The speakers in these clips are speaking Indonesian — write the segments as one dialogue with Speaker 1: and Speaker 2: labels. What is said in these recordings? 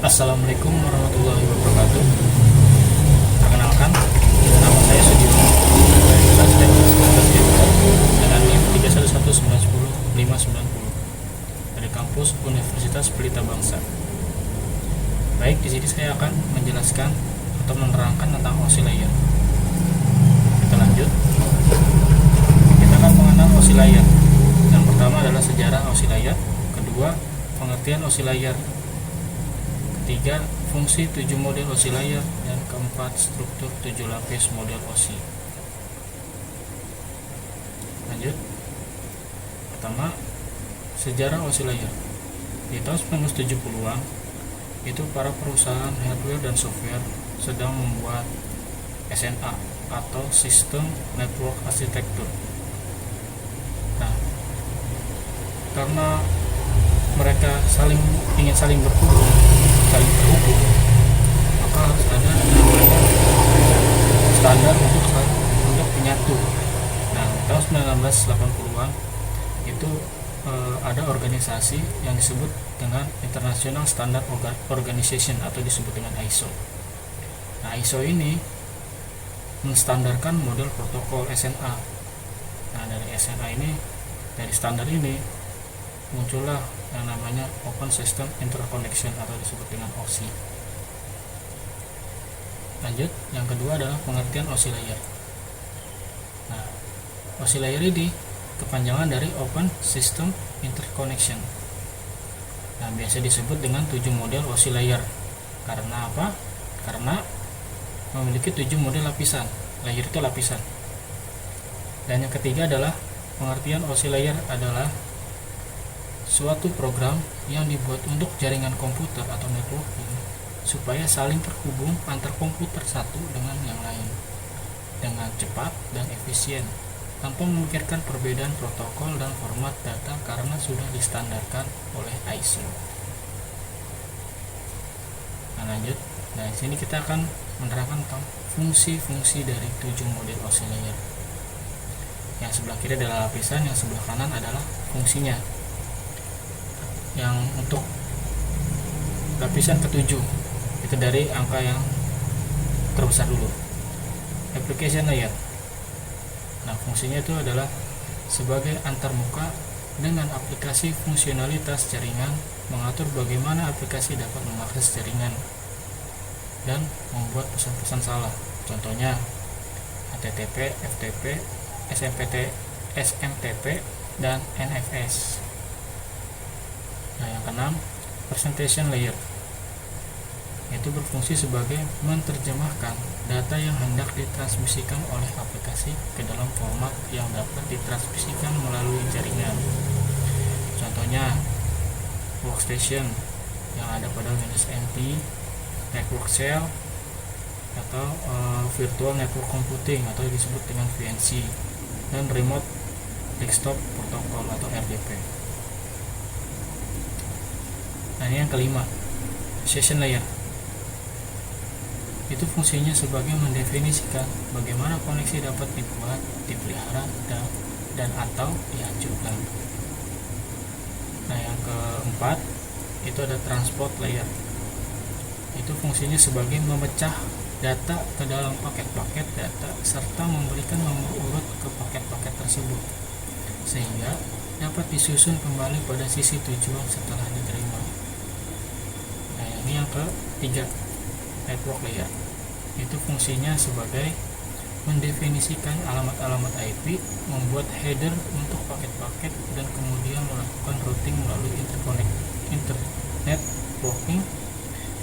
Speaker 1: Assalamualaikum warahmatullahi wabarakatuh. Perkenalkan, nama saya Sudirman dengan NIM 311910590 dari kampus Universitas Pelita Bangsa. Baik, di sini saya akan menjelaskan atau menerangkan tentang OSI layer. Kita lanjut. Kita akan mengenal OSI layer. Yang pertama adalah sejarah OSI layer, kedua pengertian OSI layer, ketiga fungsi 7 model OSI layer, dan keempat struktur 7 lapis model OSI. Lanjut. Pertama, sejarah OSI layer. Di tahun 1970-an itu para perusahaan hardware dan software sedang membuat SNA atau System Network Architecture. Nah, karena mereka ingin saling berhubung, maka harus ada standar untuk penyatu. Nah, tahun 1980-an itu ada organisasi yang disebut dengan International Standard Organization atau disebut dengan ISO. Nah, ISO ini menstandarkan model protokol SNA. Nah, dari standar ini muncullah yang namanya Open System Interconnection atau disebut dengan OSI. Lanjut, yang kedua adalah pengertian OSI layer. Nah, OSI layer ini kepanjangan dari Open System Interconnection. Nah, biasa disebut dengan 7 model OSI layer. Karena apa? Karena memiliki 7 model lapisan. Layer itu lapisan. Dan yang ketiga adalah pengertian OSI layer adalah suatu program yang dibuat untuk jaringan komputer atau networking supaya saling terhubung antar komputer satu dengan yang lain dengan cepat dan efisien tanpa memikirkan perbedaan protokol dan format data karena sudah distandarkan oleh ISO. Nah, lanjut. Nah, di sini kita akan menerangkan tentang fungsi-fungsi dari 7 model OSI layer. Yang sebelah kiri adalah lapisan, yang sebelah kanan adalah fungsinya. Yang untuk lapisan ke-7 itu dari angka yang terbesar dulu, application layer. Nah, fungsinya itu adalah sebagai antarmuka dengan aplikasi fungsionalitas jaringan, mengatur bagaimana aplikasi dapat mengakses jaringan dan membuat pesan-pesan salah. Contohnya HTTP, FTP, SMTP, dan NFS. Nah, yang keenam, presentation layer. Itu berfungsi sebagai menerjemahkan data yang hendak ditransmisikan oleh aplikasi ke dalam format yang dapat ditransmisikan melalui jaringan. Contohnya workstation yang ada pada Windows NT, network shell, atau virtual network computing atau disebut dengan VNC, dan remote desktop protocol atau RDP. Nah, ini yang kelima, session layer. Itu fungsinya sebagai mendefinisikan bagaimana koneksi dapat dibuat, dipelihara, dan atau dihancurkan. Nah, yang keempat itu ada transport layer. Itu fungsinya sebagai memecah data ke dalam paket-paket data serta memberikan nomor urut ke paket-paket tersebut sehingga dapat disusun kembali pada sisi tujuan setelah diterima. Nah, ini yang ketiga, network layer. Itu fungsinya sebagai mendefinisikan alamat-alamat IP, membuat header untuk paket-paket, dan kemudian melakukan routing melalui internet blocking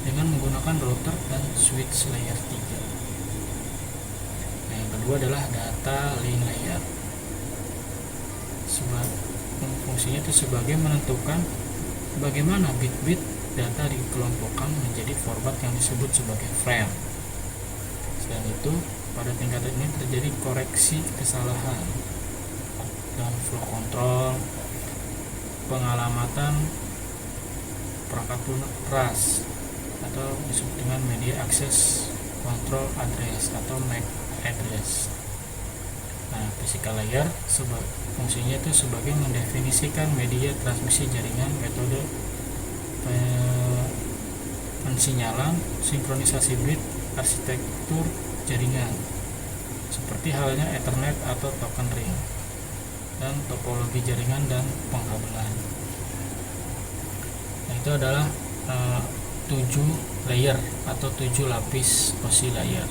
Speaker 1: dengan menggunakan router dan switch layer 3. Nah, yang kedua adalah data link layer. Fungsinya itu sebagai menentukan bagaimana bit-bit data dikelompokkan menjadi format yang disebut sebagai frame. Selain itu, pada tingkatan ini terjadi koreksi kesalahan dan flow control, pengalamatan perangkat lunak ras atau disebut dengan media access control address atau MAC address. Nah, physical layer fungsinya itu sebagai mendefinisikan media transmisi jaringan, metode pensinyalan, sinkronisasi bit, arsitektur jaringan, seperti halnya Ethernet atau token ring, dan topologi jaringan dan pengkabelan. Nah, itu adalah 7 layer atau 7 lapis OSI layer,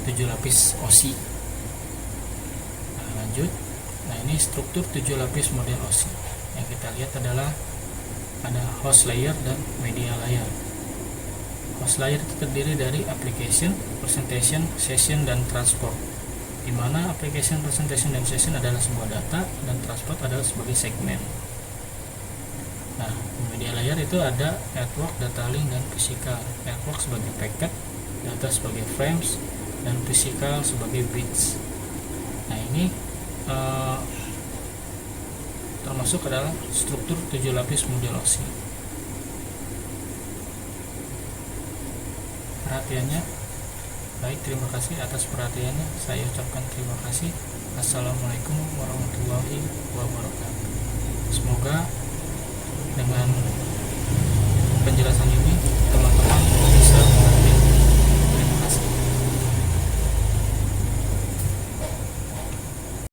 Speaker 1: 7 lapis OSI. Nah, lanjut. Nah, ini struktur 7 lapis model OSI. Yang kita lihat adalah ada host layer dan media layer. Host layer itu terdiri dari application, presentation, session, dan transport, di mana application, presentation, dan session adalah sebuah data dan transport adalah sebagai segmen. Nah, media layer itu ada network, data link, dan physical. Network sebagai packet, data sebagai frames, dan physical sebagai bits. Nah, ini termasuk adalah struktur 7 lapis model OSI. Perhatiannya baik, terima kasih atas perhatiannya. Saya ucapkan terima kasih. Assalamualaikum warahmatullahi wabarakatuh. Semoga dengan penjelasan ini teman